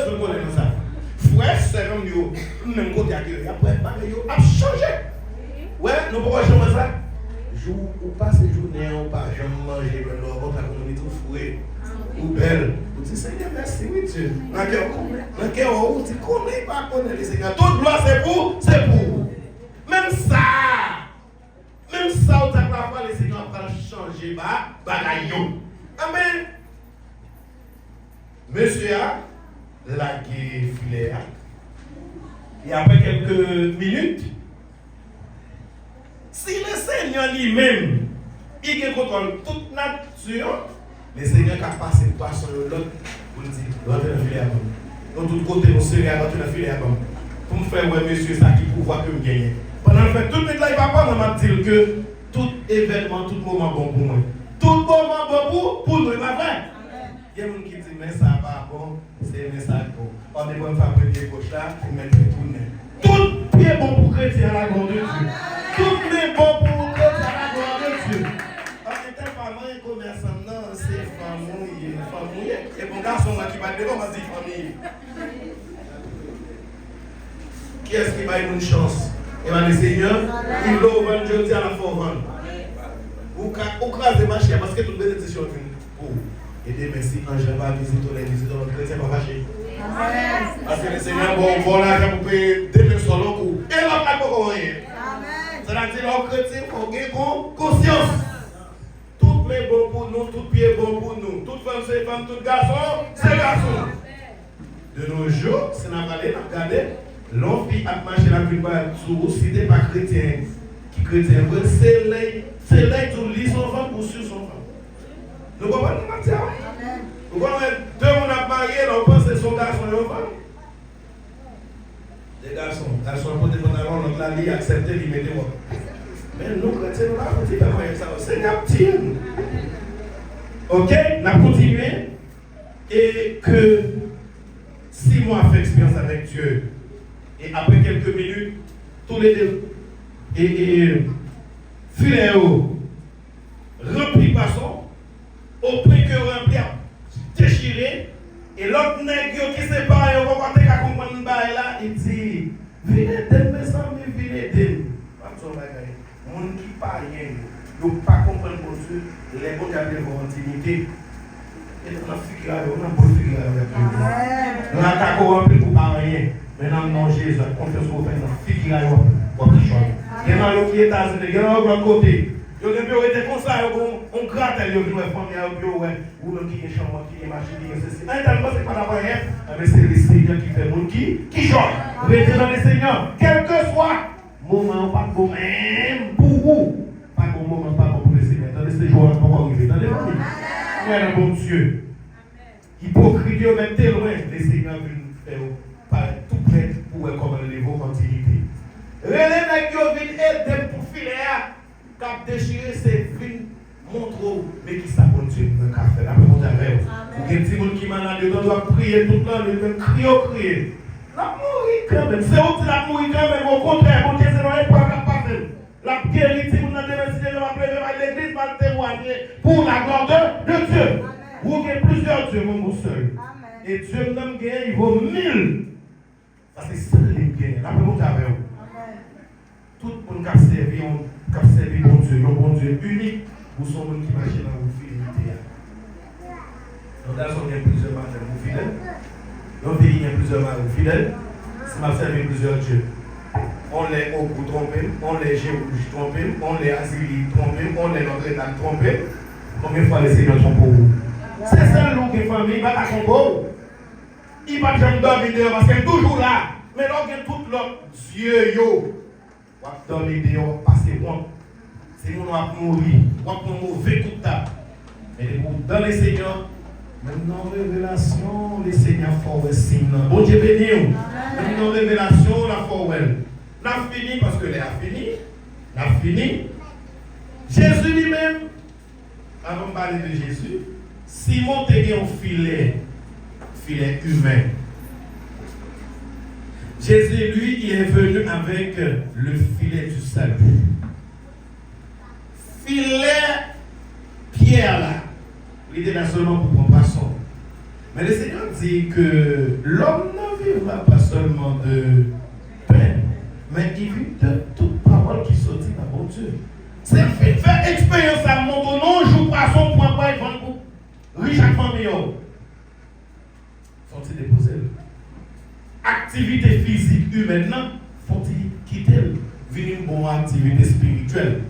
je me connais dans ça. Frère, c'est comme yo, même côté à Dieu, après, yo a changé. Ouais, nous pouvons changer ça. Jour ou pas ces journées, on pas jamais manger, mais nous avons ta communauté fouée, ou belle. Vous dites, Seigneur, merci, oui, Dieu. Dans le cœur, vous dites, connais pas, connais les Seigneurs. Toute gloire, c'est pour. Même ça, on t'a pas les Seigneurs va changer, bagaillon. Amen. Monsieur a lagué filet. Et après quelques minutes, si le Seigneur lui-même, il contrôle toute nature, le Seigneur a passé le poisson de l'autre pour nous dire, rentrez dans le filet à bon. De tout côté, on se regarde, rentrez dans le filet à bon. Pour me faire, ouais, monsieur, ça qui pouvoir que me gagne. Pendant le fait, tout le monde là, il va pas me dire que tout événement, tout moment bon pour moi. Tout moment bon pour nous, il va vrai. Il y a des gens qui disent, mais ça va bon, c'est un message bon. On est bon faire pied gauche là, pour mettre le tourner. Tout pied bon pour chrétien à la gloire de Dieu. Tout pied bon pour chrétien à la gloire de Dieu. On était pas mal commerçant, non, c'est famille. Et mon garçon là qui va devant, on va dire famille. Qui est-ce qui va une chance? Et bien, le Seigneur, il l'a ouvert aujourd'hui à la forme. Ou crasez ma chère, parce que toute bénédiction est pour. Et Dieu merci, quand je vais visiter les visiteurs, le chrétien va fâcher. Parce que le Seigneur, bon là, vous pouvez dépenser son coup. Et là, pas pour rien. C'est-à-dire, le chrétien, il faut avoir conscience. Tout est bon pour nous, tout pied est bon pour nous. Toute femme, c'est femme, tout garçon, c'est garçon. De nos jours, si nous regardons, l'homme qui a marché la plupart sous si t'es pas chrétien, qui chrétien, c'est là qui lit son femme pour suivre son femme. Nous comprenons le matin? Nous comprenons deux on a marié, on pense que son garçon et une femme. Les garçons pour des pantalons, donc là, ils acceptent, ils mettent moi. Mais nous, chrétiens, nous avons dit, ça, c'est un petit. Ok, on a continué. Et que 6 mois fait expérience avec Dieu. Et après quelques minutes, tous les deux, et filet rempli poisson, au point que rempli déchiré, et l'autre nègre qui se barre, on va voir qu'à comprendre là, il dit, venez d'aimer mes amis, venez d'aimer. Les gens qui parlent rien, ils ne pas comprendre pour Dieu, les bons qui ont leur intimité. Et on a figuré, on a beau figuré avec Dieu. On a qu'à corrompre pour pas rien. Maintenant, non, Jésus, confiance au fait, figuré votre chose. Il y a un autre qui est États-Unis, il y a un autre côté. Il y a des comme ça, on gratte, il y a une famille, ou l'on qui est chambre, qui est machine, qui est ceci. Intérieurement, c'est pas d'abord rien, mais c'est le Seigneur qui fait monde qui chante. Restez dans le Seigneur, quel que soit moment, pas bon, même pour vous. Pas bon moment, pas bon pour le Seigneur. Dans ces jours, on ne peut pas arriver. Dans les familles, il y a un bon Dieu. Hypocrite, même très loin, le Seigneur veut faire paraître tout près pour comment le niveau continuité. Relève avec yo vin aider pour filer cap déchirer c'est vin montre mais qui ça bon Dieu dans café là pour avec ou des petits monde qui malade on doit prier tout le temps même crier la mourir quand même c'est autre la mourir quand même au contraire bon Dieu c'est non pas capable la guérir si vous n'avez pas décidé de m'appeler à l'église va témoigner pour la gloire de Dieu vous avez plusieurs dieux mon seul et Dieu n'aime gagne il vaut 1000 parce que c'est lui qui gagne la pour avec vous. Tout le monde qui a servi bon Dieu, le bon Dieu unique, ou son monde qui marche dans vos fidélités. Donc là, il y a plusieurs maris fidèles. Donc il y a plusieurs maris fidèles. Ça m'a servi plusieurs dieux. On les au bout trompés, on les Jérouge trompés, on les Asili trompés, on les Notre-Dame trompés. Combien de fois les Seigneurs trompent vous? C'est ça le qui famille, il va pas tromper. Il va jamais dormir parce qu'elle est toujours là. Mais là, il y a tout l'autre Dieu, yo. Dans les dehors, passer bon. Si nous avons mourir, nous avons mauvais coup de table. Mais dans les Seigneurs, même dans la révélation, les Seigneurs font un signe. Bon Dieu béni. Même dans la révélation, la font un. N'a fini parce que l'a fini. N'a fini. Jésus lui-même, avant de parler de Jésus, Simon était un filet humain. Jésus, lui, il est venu avec le filet du salut. Filet pierre là. Il était là seulement pour prendre poisson. Mais le Seigneur dit que l'homme ne vivra pas seulement de pain, mais il vit de toute parole qui sortit de mon Dieu. C'est faire expérience à mon nom, non, joue poisson pour avoir une vente pour riche à famille. Faut-il déposer? Activité physique humaine, faut-il quitter? Venir une bonne activité spirituelle.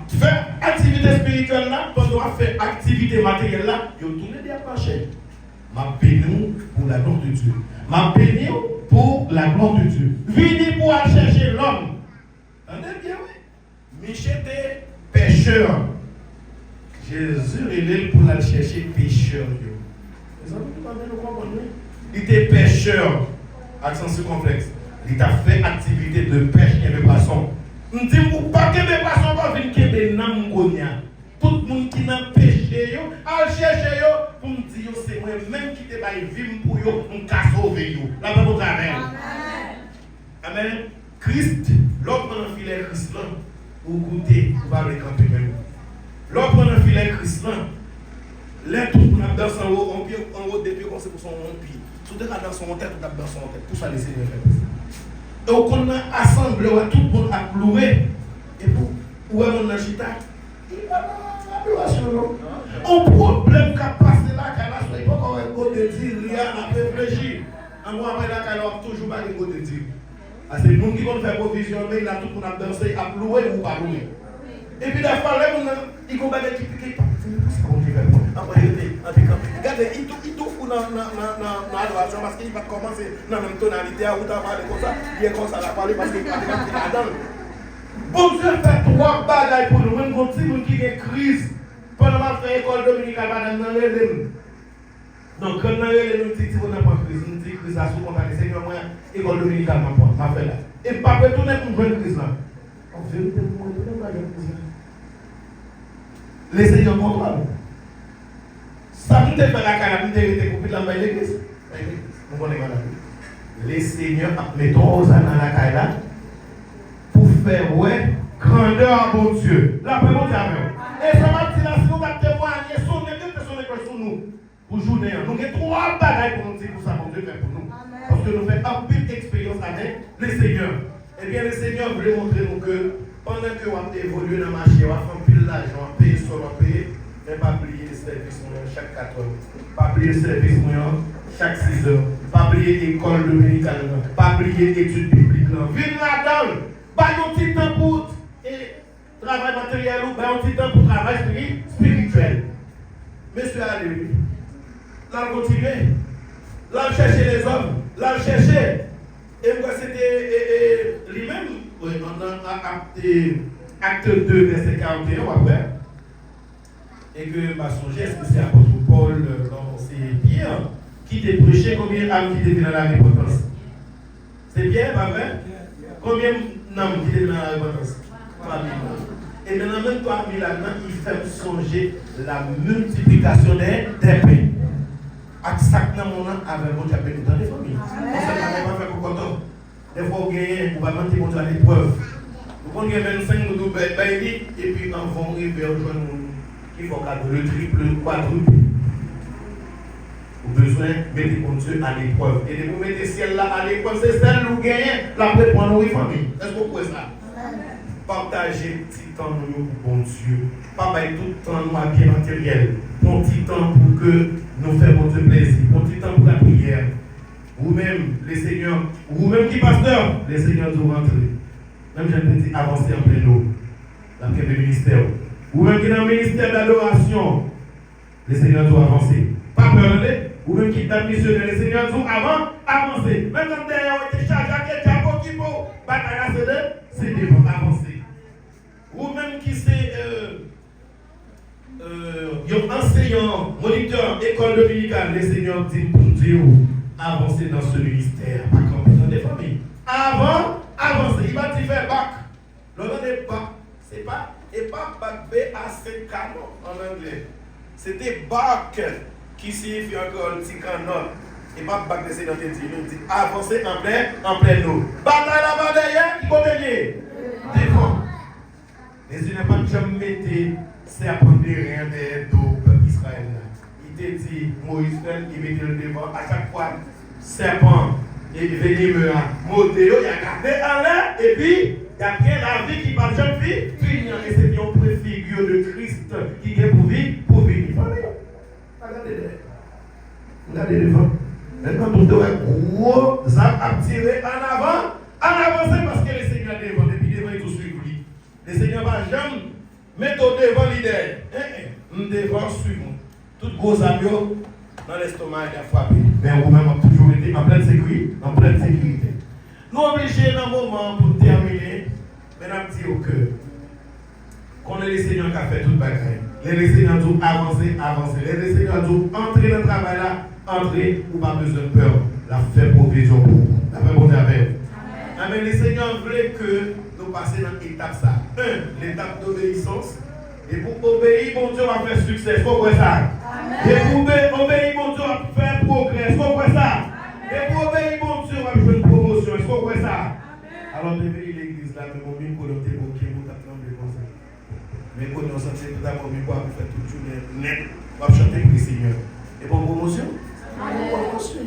Faire activité spirituelle là, pendant qu'on fait activité matérielle là, il y a tout le monde marché. Ma béni pour la gloire de Dieu. Ma béni pour la gloire de Dieu. Venez pour aller chercher l'homme. Entendez bien, oui? Michel était pécheur. Jésus est pour aller chercher pécheur. Il était pécheur. Accent circonflexe. Il a fait activité de pêche et de poisson. On dit, vous pas que des poissons, pas venir que des namogonia. Tout le monde qui n'a péché, al chercher pour me dire, c'est moi-même qui te baille vivre pour yo, on casse sauver yo. La Bible dit Amen. Amen. Christ, l'homme prend un filet Christ là, ou goûter, ou pas le camper même. L'homme prend un filet Christ là, les tout pour dans son haut, en haut des pieds, comme c'est pour son pied. Tout est dans son tête, ou dans son tête. Tout ça, les Seigneurs fait. Et on a assemblé, tout le monde a loué. Et pour où est mon agita? Il va dans l'adoration. Un problème qui a passé là, il n'y a pas encore un mot de dire, il y a à réfléchir. En moi, après là, il n'y a toujours pas de mot de dire. C'est nous qui vont faire provision, mais il a tout le monde a dansé, à louer ou pas louer. Et puis, des fois, il faut faire des petits regardez, il tout dans l'adoration parce qu'il va commencer dans la même tonalité où tu as parlé comme ça, il est comme ça à parler parce qu'il va là-dedans. Bon Dieu fait trois bagailles pour nous, même quand il qui a une crise, pendant que je fais l'école dominicale, dans l'élève. Donc, quand on a l'élève, nous disons qu'on n'a pas de crise, nous disons que ça sous contact, c'est que moi, l'école dominicale m'a fait là. Et pas retourner pour une crise là. En vérité, pour moi, je ne pas une crise là. Les seigneurs contrôlent. Ça vous fait la carrière, vous avez coupé la maille de l'église. Vous connaissez madame. Les seigneurs mettons dans la carrière pour faire ouais, grandeur à bon Dieu. La paix bon Dieu. Et ça va dire là, si vous avez témoigné, son école sur nous. Pour journée, nous avons trois bagailles pour nous dire pour ça, mon Dieu fait pour nous. Parce que nous faisons un peu d'expérience avec les seigneurs. Eh bien, les seigneurs voulaient montrer nous que pendant que vous avez évolué dans le marché, vous avez fait pile d'argent, payer sur le pays. Mais pas oublier le service chaque 4 heures. Pas oublier le service chaque 6 heures. Pas oublier l'école dominicale. Pas oublier l'étude biblique. Viens là-dedans. Pas un petit temps pour travail matériel ou pas un petit temps pour travail spirituel. Monsieur, allez. Là, on continue. Là, on cherche les hommes. Là, on cherche. Et moi, c'était lui-même. Acte 2, verset 41, après. Et que ma songé, est-ce que c'est l'apôtre Paul, c'est Pierre, qui t'a prêché combien d'âmes qui étaient dans la repentance? C'est Pierre, pas vrai? Combien d'âmes qui étaient dans la repentance? 3000. Et maintenant, même 3000 là-dedans, il fait songer la multiplication des pains. À chaque moment, avec mon Dieu, dans les familles. On ne pas faire pour content. Des fois, vous gagnez, vous allez mentir mon Dieu à l'épreuve. Vous prenez 25 ou 12 et puis, en vont arriver au jour il faut garder le triple, le quadruple. Vous avez besoin de mettre mon Dieu à l'épreuve. Et de vous mettre le ciel là à l'épreuve, c'est celle où vous gagnez la paix pour nos familles. Est-ce que vous pouvez ça? Partagez petit temps pour bon Dieu. Pas tout le temps nous à bien matériel. Bon petit temps pour que nous fassions mon Dieu plaisir. Bon petit temps pour la prière. Vous-même, les seigneurs, vous-même qui pasteur, les seigneurs doivent rentrer. Même j'ai dit avancer en plein eau. Dans le ministère. Vous-même qui êtes dans le ministère d'adoration, les seigneurs doivent avancer. Pas peur, vous-même qui êtes dans le missionnaire, les seigneurs doivent avancer. Même quand derrière vous êtes chargé à quelqu'un qui peut batailler, c'est devant avancer. Vous-même qui c'est enseignant, moniteur, école dominicale, les seigneurs disent pour Dieu, avancer dans ce ministère, pas comme dans des familles. Avant, avancer. Il va te faire bac. Le nom des bac, c'est pas. Et pas bac B-A-C-K en anglais. C'était bac qui signifie encore un petit canon. Et pas bac de sédentaire, nous dit avancer en plein eau. Bataille là-bas derrière, qui continue. Défend. Les yeux n'ont pas jamais été, c'est apprendre rien d'eau pour Israël. te dit, Moïse, il mettait le devant, à chaque fois, serpent, et venimeux, monté, il a gardé en l'air, et puis, il y a bien la vie qui va jeune fille, puis il y a une préfigure de Christ qui est pour vivre, regardez devant. Maintenant, tout doit être gros, ça a tiré en avant, c'est parce que le Seigneur est devant, depuis devant, il tout suivre lui. Le Seigneur va jamais mettre au devant l'idée. Nous devons suivre. Tout gros avion dans l'estomac il a frappé. Mais vous-même avez toujours été en pleine sécurité. Nous obligés dans le moment pour terminer, mesdames, dire que qu'on est les seigneurs qui a fait toute bagaille. Les seigneurs doivent avancer. Les seigneurs doivent entrer dans le travail là, entrer ou pas besoin de peur. La fait provision pour vous. La fait bon avec. Amen. Les seigneurs veulent que nous passions dans l'étape ça. L'étape d'obéissance. Et pour obéir, bon Dieu va faire succès. Faut quoi ça? Et pour obéir, bon Dieu va faire progrès. Faut quoi ça? Et pour obéir, bon Dieu va faire une promotion. Faut quoi ça? Alors, devez l'église là, mais mon mien pour le débloquer, vous t'attendez comme ça. Mais quand on s'en fait tout d'abord, mais pour faire toute journée net, on va chanter pour le Seigneur. Et pour promotion? Promotion,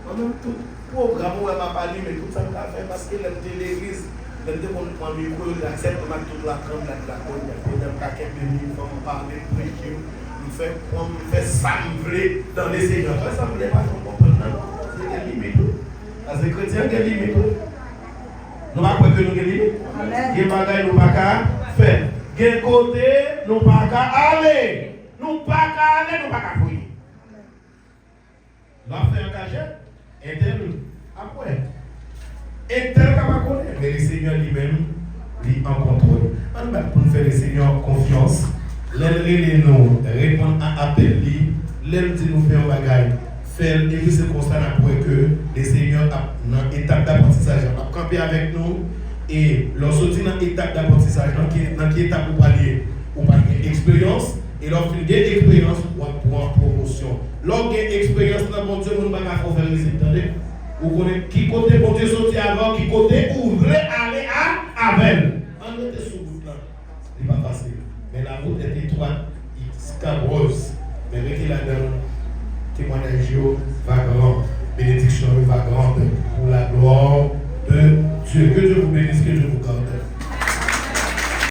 en même tout programme, on va pas parler, mais tout ça, on va faire parce que l'église. Quand on prend le micro, on accepte toute la crème, la cogne, on a un paquet de livres, on parle, on fait sembler dans les seigneurs. Ça ne voulait pas comprendre, c'est des limites. Parce que les chrétiens ont des limites. Nous ne pouvons pas que nous avons des limites. Il y a des bagages nous ne pouvons pas faire. Il y a des côtés, nous ne pouvons pas aller. Nous ne pouvons pas aller, nous ne pouvons pas fouiller. Nous avons fait un cachet, interne, après. Et tel qu'on connaît, mais le Seigneur lui-même, il est en contrôle. On va faire le Seigneur confiance, l'aide nous répondre à l'appel, l'aide nous faire un bagage, faire et puis c'est constat après que le Seigneur a une étape d'apprentissage, a campé avec nous et lorsqu'on dit dans l'étape d'apprentissage, dans quelle étape vous parlez, vous parlez d'expérience et lorsqu'il y a une expérience, vous pour une promotion. Lorsqu'il y a une expérience, mon Dieu, nous ne pouvons pas faire les études. Vous connaissez qui côté bon Dieu sorti avant, qui côté où vous voulez aller à Avel. On était sur route là. Ce n'est pas facile. Mais la route est étroite, scabreuse. Mais mettez là-dedans, témoignage va grand, bénédiction va grande pour la gloire de Dieu. Que Dieu vous bénisse, que Dieu vous garde.